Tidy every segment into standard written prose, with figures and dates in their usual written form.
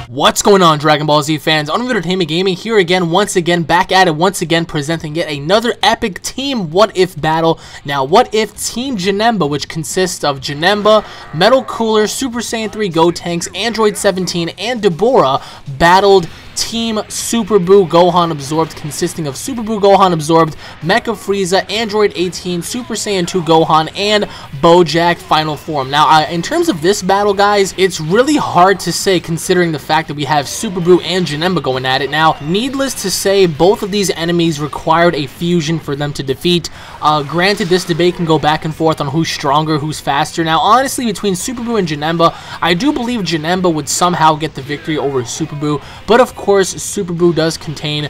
What's going on, Dragon Ball Z fans? UnrealEntGaming here again, once again, back at it, once again, presenting yet another epic Team What If battle. Now, What If Team Janemba, which consists of Janemba, Metal Cooler, Super Saiyan 3 Gotenks, Android 17, and Dabura, battled Team Super Buu Gohan Absorbed, consisting of Super Buu Gohan Absorbed, Mecha Frieza, Android 18, Super Saiyan 2 Gohan, and Bojack Final Form. Now, in terms of this battle, guys, it's really hard to say considering the fact that we have Super Buu and Janemba going at it. Now, needless to say, both of these enemies required a fusion for them to defeat. Granted, this debate can go back and forth on who's stronger, who's faster. Now, honestly, between Super Buu and Janemba, I do believe Janemba would somehow get the victory over Super Buu, but of course, Super Buu does contain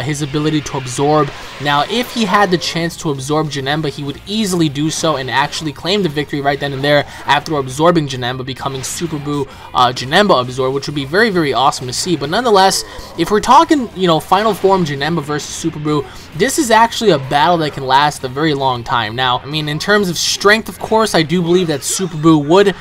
his ability to absorb. Now, if he had the chance to absorb Janemba, he would easily do so and actually claim the victory right then and there after absorbing Janemba, becoming Super Buu Janemba Absorb, which would be very, very awesome to see. But nonetheless, if we're talking, Final Form Janemba versus Super Buu, this is actually a battle that can last a very long time. Now, I mean, in terms of strength, of course, I do believe that Super Buu would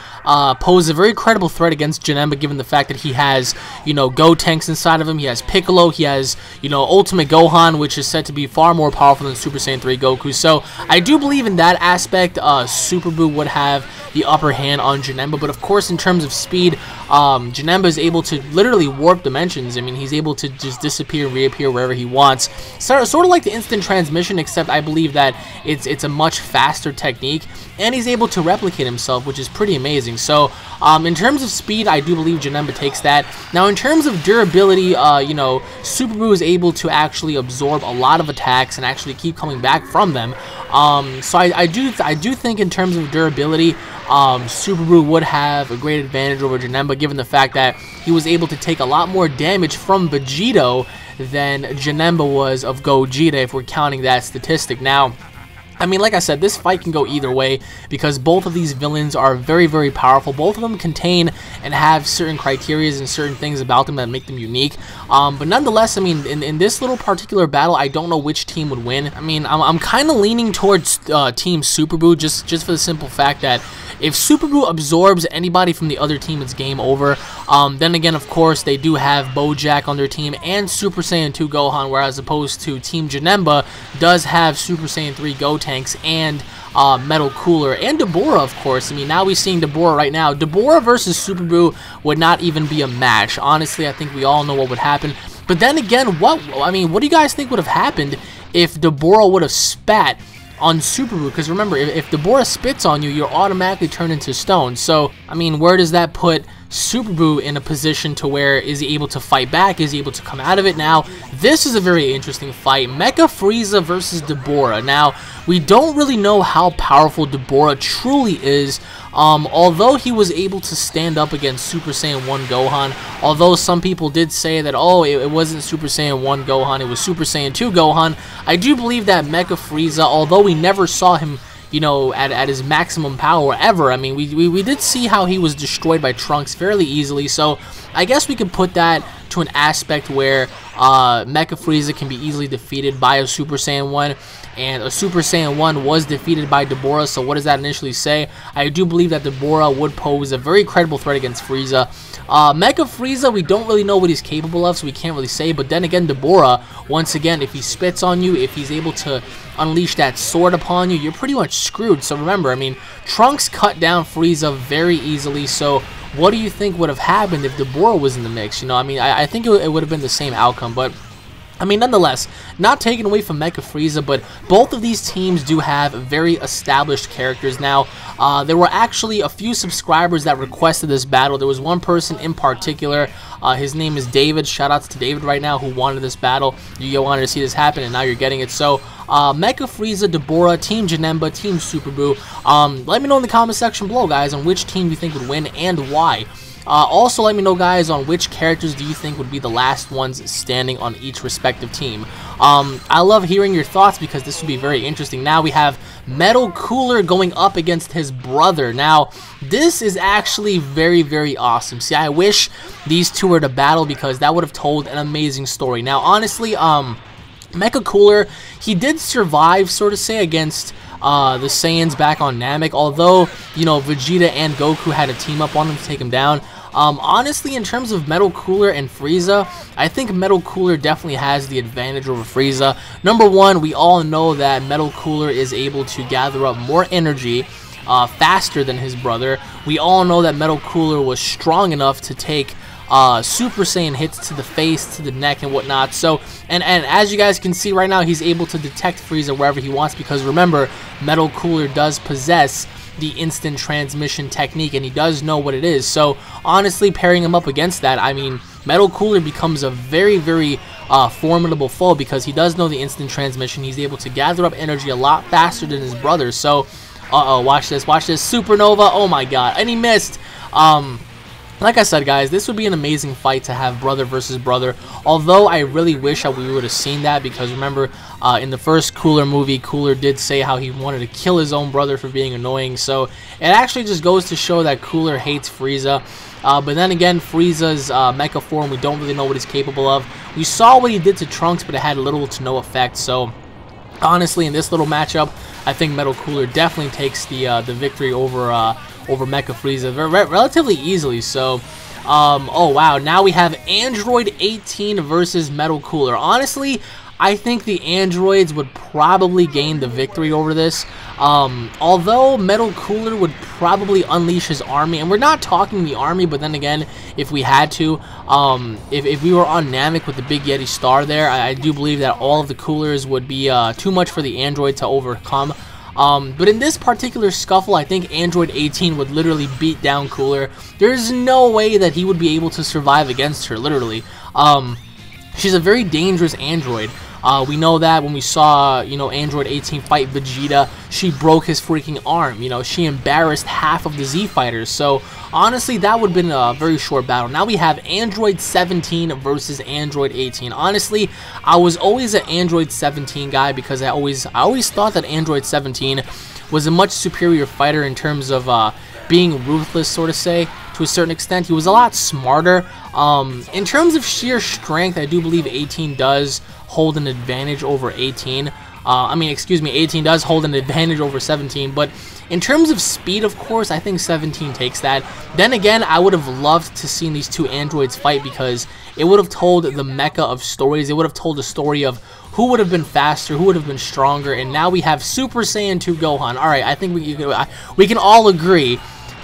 pose a very credible threat against Janemba, given the fact that he has, Gotenks inside of him, he has Piccolo, he has, Ultimate Gohan, which is said to be far more powerful than Super Saiyan 3 Goku. So, I do believe in that aspect, Super Buu would have the upper hand on Janemba, but of course, in terms of speed, Janemba is able to literally warp dimensions. I mean, he's able to just disappear and reappear wherever he wants. Sort of like the instant transmission, except I believe that it's a much faster technique, and he's able to replicate himself, which is pretty amazing. So, in terms of speed, I do believe Janemba takes that. Now, in terms of durability, Super Buu is able to actually absorb a lot of attacks and actually keep coming back from them. So I do think in terms of durability, Super Buu would have a great advantage over Janemba, given the fact that he was able to take a lot more damage from Vegito than Janemba was of Gogeta, if we're counting that statistic. Now, I mean, like I said, this fight can go either way because both of these villains are very, very powerful. Both of them contain and have certain criteria and certain things about them that make them unique. But nonetheless, I mean, in this little particular battle, I don't know which team would win. I mean, I'm kind of leaning towards Team Super Buu just for the simple fact that if Super Buu absorbs anybody from the other team, it's game over. Then again, of course, they do have Bojack on their team and Super Saiyan 2 Gohan, whereas opposed to Team Janemba does have Super Saiyan 3 Gotenks and Metal Cooler and Dabura, of course. I mean, now we're seeing Dabura right now. Dabura versus Super Buu would not even be a match. Honestly, I think we all know what would happen. But then again, what do you guys think would have happened if Dabura would have spat on Super Buu? Because remember, if Dabura spits on you, you're automatically turned into stone. So, I mean, where does that put Super Buu in a position to where is he able to fight back? Is he able to come out of it? Now, this is a very interesting fight. Mecha Frieza versus Dabura. Now, we don't really know how powerful Dabura truly is. Although he was able to stand up against Super Saiyan 1 Gohan, although some people did say that, oh, it wasn't Super Saiyan 1 Gohan, it was Super Saiyan 2 Gohan, I do believe that Mecha Frieza, although we never saw him, at his maximum power ever, I mean, we did see how he was destroyed by Trunks fairly easily, so I guess we could put that to an aspect where Mecha Frieza can be easily defeated by a Super Saiyan 1, and a Super Saiyan 1 was defeated by Dabura, so what does that initially say? I do believe that Dabura would pose a very credible threat against Frieza. Mecha Frieza, we don't really know what he's capable of, so we can't really say, but then again, Dabura, once again, if he spits on you, if he's able to unleash that sword upon you, you're pretty much screwed. So remember, I mean, Trunks cut down Frieza very easily, so what do you think would have happened if Dabura was in the mix? I mean, I think it would have been the same outcome, but I mean, nonetheless, not taken away from Mecha Frieza, but both of these teams do have very established characters. Now, there were actually a few subscribers that requested this battle. There was one person in particular, his name is David. Shoutouts to David right now, who wanted this battle. You wanted to see this happen, and now you're getting it. So, Mecha Frieza, Dabura, Team Janemba, Team Super Buu. Let me know in the comment section below, guys, on which team you think would win and why. Also, let me know, guys, on which characters do you think would be the last ones standing on each respective team. I love hearing your thoughts because this would be very interesting. Now we have Metal Cooler going up against his brother. Now, this is actually very, very awesome. See, I wish these two were to battle because that would have told an amazing story. Now, honestly, Mecha Cooler, he did survive, so to say, against the Saiyans back on Namek, although, you know, Vegeta and Goku had a team up on him to take him down. Honestly, in terms of Metal Cooler and Frieza, I think Metal Cooler definitely has the advantage over Frieza. Number one, we all know that Metal Cooler is able to gather up more energy faster than his brother. We all know that Metal Cooler was strong enough to take Super Saiyan hits to the face, to the neck, and whatnot. So, and as you guys can see right now, he's able to detect Frieza wherever he wants, because remember, Metal Cooler does possess the instant transmission technique, and he does know what it is. So honestly, pairing him up against that, I mean, Metal Cooler becomes a very, very formidable foe, because he does know the instant transmission. He's able to gather up energy a lot faster than his brother. So watch this, Supernova, oh my god, and he missed. Like I said, guys, this would be an amazing fight to have brother versus brother, although I really wish that we would have seen that, because remember, in the first Cooler movie, Cooler did say how he wanted to kill his own brother for being annoying, so it actually just goes to show that Cooler hates Frieza. But then again, Frieza's mecha form, we don't really know what he's capable of. We saw what he did to Trunks, but it had little to no effect, so honestly, in this little matchup, I think Metal Cooler definitely takes the victory over Mecha Frieza relatively easily. So, oh wow, now we have Android 18 versus Metal Cooler. Honestly, I think the androids would probably gain the victory over this. Although Metal Cooler would probably unleash his army, and we're not talking the army, but then again, if we had to, if we were on Namek with the Big Yeti Star there, I do believe that all of the Coolers would be too much for the android to overcome. But in this particular scuffle, I think Android 18 would literally beat down Cooler. There's no way that he would be able to survive against her, literally. She's a very dangerous android. We know that when we saw, you know, Android 18 fight Vegeta, she broke his freaking arm. You know, she embarrassed half of the Z fighters. So honestly, that would have been a very short battle. Now we have Android 17 versus Android 18. Honestly, I was always an Android 17 guy, because I always thought that Android 17 was a much superior fighter in terms of being ruthless, sort of say. To a certain extent, he was a lot smarter. In terms of sheer strength, I do believe 18 does hold an advantage over 18. I mean, excuse me, 18 does hold an advantage over 17, but in terms of speed, of course, I think 17 takes that. Then again, I would have loved to see these two androids fight, because it would have told the mecha of stories. It would have told a story of who would have been faster, who would have been stronger, and now we have Super Saiyan 2 Gohan. Alright, I think we can all agree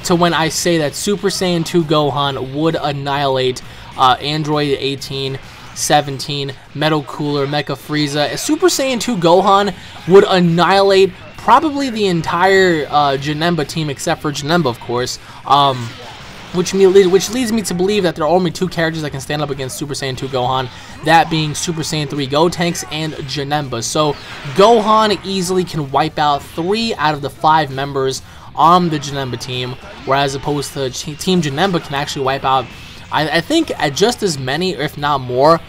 to when I say that Super Saiyan 2 Gohan would annihilate Android 18, 17, Metal Cooler, Mecha Frieza. Super Saiyan 2 Gohan would annihilate probably the entire Janemba team, except for Janemba, of course. Which leads me to believe that there are only two characters that can stand up against Super Saiyan 2 Gohan, that being Super Saiyan 3 Gotenks and Janemba. So Gohan easily can wipe out 3 out of the 5 members on the Janemba team, whereas opposed to Team Janemba can actually wipe out, I think, at just as many, if not more.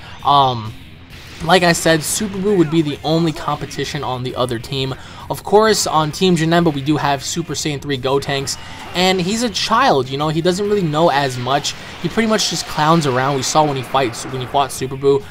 Like I said, Super Buu would be the only competition on the other team. Of course, on Team Janemba, we do have Super Saiyan 3 Gotenks, and he's a child, you know, he doesn't really know as much. He pretty much just clowns around. We saw when he fought Super Buu.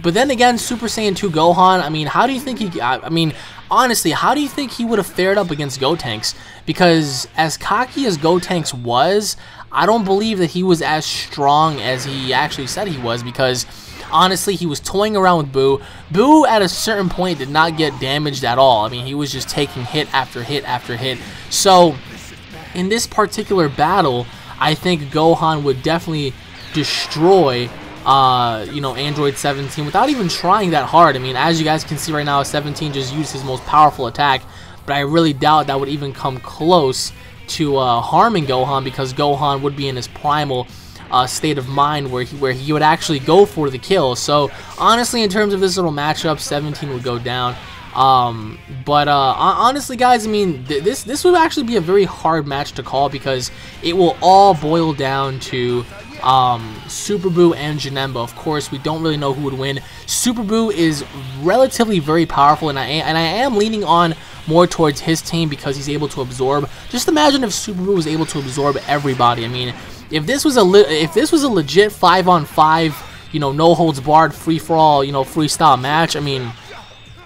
But then again, Super Saiyan 2 Gohan, I mean, how do you think he, I mean, honestly, how do you think he would have fared up against Gotenks? Because as cocky as Gotenks was, I don't believe that he was as strong as he actually said he was, because honestly, he was toying around with Buu. Buu, at a certain point, did not get damaged at all. I mean, he was just taking hit after hit after hit. So, in this particular battle, I think Gohan would definitely destroy, you know, Android 17 without even trying that hard. I mean, as you guys can see right now, 17 just used his most powerful attack, but I really doubt that would even come close to harming Gohan, because Gohan would be in his primal state of mind where he would actually go for the kill. So honestly, in terms of this little matchup, 17 would go down. Honestly, guys, I mean, this would actually be a very hard match to call, because it will all boil down to Super Buu and Janemba. Of course, we don't really know who would win. Super Buu is relatively very powerful, and I am leaning on more towards his team, because he's able to absorb. Just imagine if Super Buu was able to absorb everybody. I mean, if this was a legit 5-on-5, you know, no holds barred, free for all, you know, freestyle match, I mean,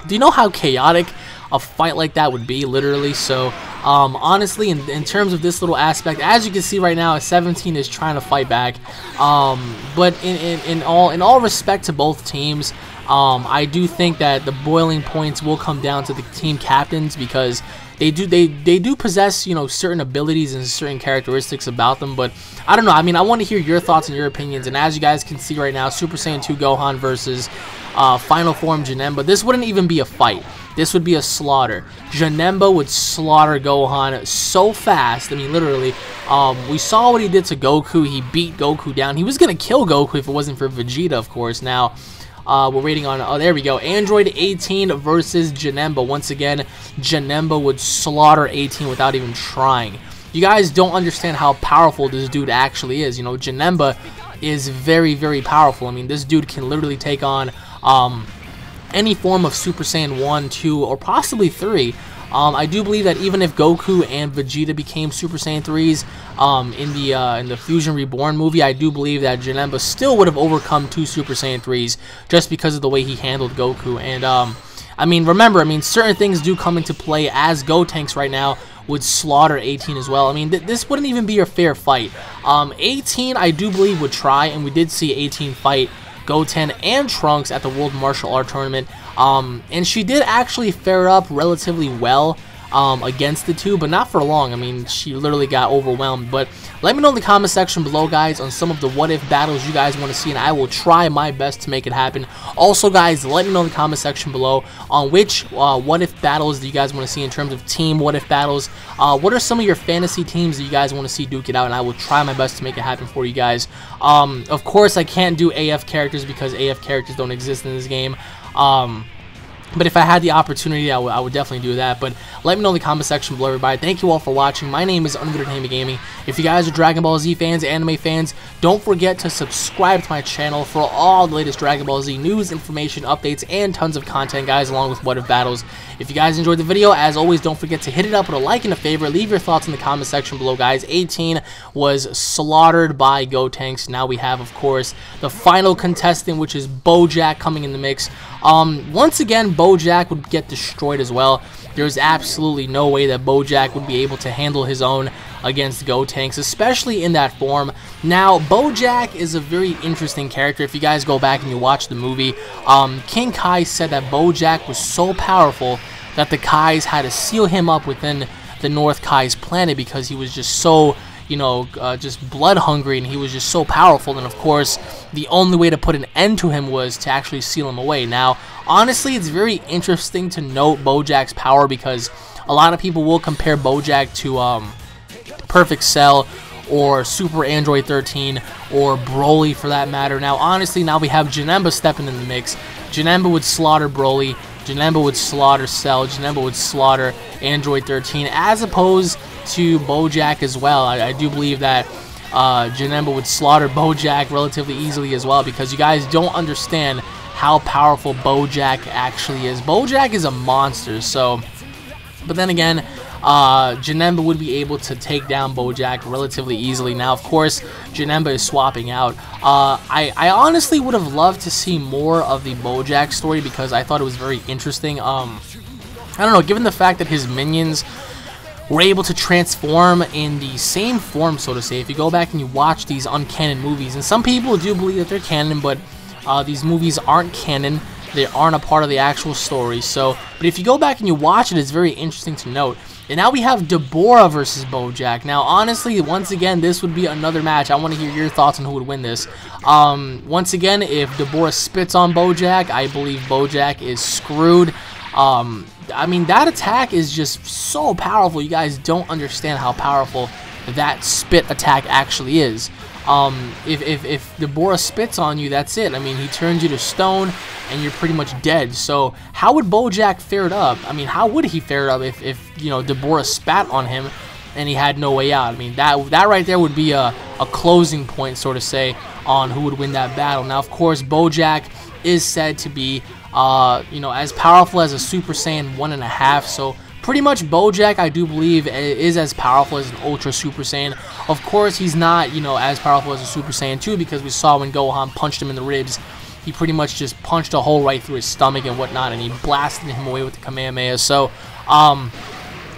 do you know how chaotic a fight like that would be, literally. So honestly, in terms of this little aspect, as you can see right now, 17 is trying to fight back. But in all respect to both teams, I do think that the boiling points will come down to the team captains, because they do possess, you know, certain abilities and certain characteristics about them. But I don't know. I mean, I want to hear your thoughts and your opinions. And as you guys can see right now, Super Saiyan 2 Gohan versus Final Form Janemba. This wouldn't even be a fight. This would be a slaughter. Janemba would slaughter Gohan so fast. I mean, literally. We saw what he did to Goku. He beat Goku down. He was gonna kill Goku if it wasn't for Vegeta, of course. Now, we're waiting on, oh, there we go, Android 18 versus Janemba. Once again, Janemba would slaughter 18 without even trying. You guys don't understand how powerful this dude actually is. You know, Janemba is very, very powerful. I mean, this dude can literally take on any form of Super Saiyan 1, 2, or possibly 3. I do believe that even if Goku and Vegeta became Super Saiyan 3s in the Fusion Reborn movie, I do believe that Janemba still would have overcome 2 Super Saiyan 3s just because of the way he handled Goku. And I mean, remember, I mean, certain things do come into play, as Gotenks right now would slaughter 18 as well. I mean, this wouldn't even be a fair fight. 18, I do believe, would try, and we did see 18 fight Goten and Trunks at the World Martial Art Tournament. And she did actually fare up relatively well against the two, but not for long. I mean, she literally got overwhelmed. But let me know in the comment section below, guys, on some of the what-if battles you guys want to see, and I will try my best to make it happen. Also, guys, let me know in the comment section below on which what-if battles do you guys want to see in terms of team what-if battles. What are some of your fantasy teams that you guys want to see duke it out, and I will try my best to make it happen for you guys. Of course, I can't do AF characters because AF characters don't exist in this game. But if I had the opportunity, I would definitely do that. But let me know in the comment section below, everybody. Thank you all for watching. My name is UnrealEntGaming. If you guys are Dragon Ball Z fans, anime fans, don't forget to subscribe to my channel for all the latest Dragon Ball Z news, information, updates, and tons of content, guys, along with what if battles. If you guys enjoyed the video, as always, don't forget to hit it up with a like and a favorite. Leave your thoughts in the comment section below, guys. 18 was slaughtered by Gotenks. Now we have, of course, the final contestant, which is Bojack, coming in the mix. Once again, Bojack would get destroyed as well. There's absolutely no way that Bojack would be able to handle his own against Gotenks, especially in that form. Now, Bojack is a very interesting character. If you guys go back and you watch the movie, King Kai said that Bojack was so powerful that the Kais had to seal him up within the North Kai's planet because he was just so, you know, just blood hungry, and he was just so powerful. And of course, the only way to put an end to him was to actually seal him away. Now, honestly, it's very interesting to note Bojack's power, because a lot of people will compare Bojack to Perfect Cell or Super Android 13 or Broly for that matter. Now, honestly, now we have Janemba stepping in the mix. Janemba would slaughter Broly, Janemba would slaughter Cell, Janemba would slaughter Android 13, as opposed to Bojack as well. I do believe that Janemba would slaughter Bojack relatively easily as well, because you guys don't understand how powerful Bojack actually is. Bojack is a monster. So, but then again, Janemba would be able to take down Bojack relatively easily. Now, of course, Janemba is swapping out. I honestly would have loved to see more of the Bojack story, because I thought it was very interesting. I don't know, given the fact that his minions were able to transform in the same form, so to say. If you go back and you watch these uncanon movies, and some people do believe that they're canon, but these movies aren't canon. They aren't a part of the actual story. So, but if you go back and you watch it, it's very interesting to note. And now we have Dabura versus Bojack. Now, honestly, once again, this would be another match. I want to hear your thoughts on who would win this. Once again, if Dabura spits on Bojack, I believe Bojack is screwed. I mean, that attack is just so powerful. You guys don't understand how powerful that spit attack actually is. If Dabura spits on you, that's it. I mean, he turns you to stone, and you're pretty much dead. So how would Bojack fare up? I mean, how would he fare up if you know, Dabura spat on him and he had no way out? I mean, that right there would be a closing point, so to say, on who would win that battle. Now, of course, Bojack is said to be you know, as powerful as a Super Saiyan 1.5. So pretty much Bojack, I do believe, is as powerful as an Ultra Super Saiyan. Of course, he's not, you know, as powerful as a Super Saiyan 2, because we saw when Gohan punched him in the ribs, he pretty much just punched a hole right through his stomach and whatnot, and he blasted him away with the Kamehameha. So,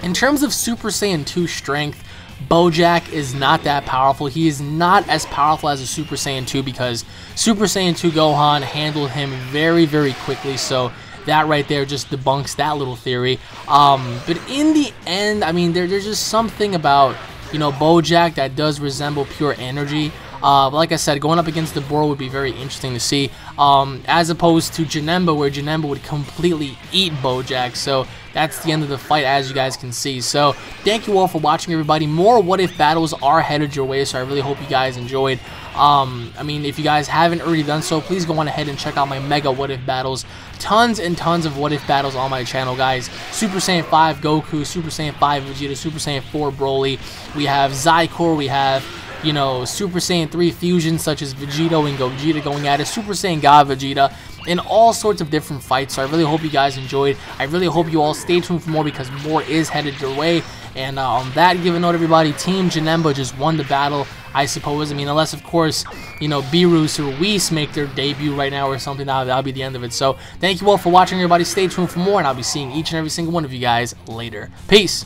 in terms of Super Saiyan 2 strength, Bojack is not that powerful. He is not as powerful as a Super Saiyan 2 because Super Saiyan 2 Gohan handled him very, very quickly. So that right there just debunks that little theory. But in the end, I mean, there's just something about, you know, Bojack that does resemble pure energy. But like I said, going up against Dabura would be very interesting to see, as opposed to Janemba, where Janemba would completely eat Bojack. So that's the end of the fight, as you guys can see. So thank you all for watching, everybody. More what if battles are headed your way, so I really hope you guys enjoyed. I mean, if you guys haven't already done so, please go on ahead and check out my mega what if battles. Tons and tons of what if battles on my channel, guys. Super Saiyan 5 Goku, Super Saiyan 5 Vegeta, Super Saiyan 4 Broly. We have Zycor, we have, you know, Super Saiyan 3 fusions such as Vegito and Gogeta going at it, Super Saiyan God Vegeta, and all sorts of different fights. So I really hope you guys enjoyed. I really hope you all stay tuned for more, because more is headed your way. And on that given note, everybody, Team Janemba just won the battle, I suppose. I mean, unless, of course, you know, Beerus or Whis make their debut right now or something, that'll be the end of it. So thank you all for watching, everybody. Stay tuned for more, and I'll be seeing each and every single one of you guys later. Peace.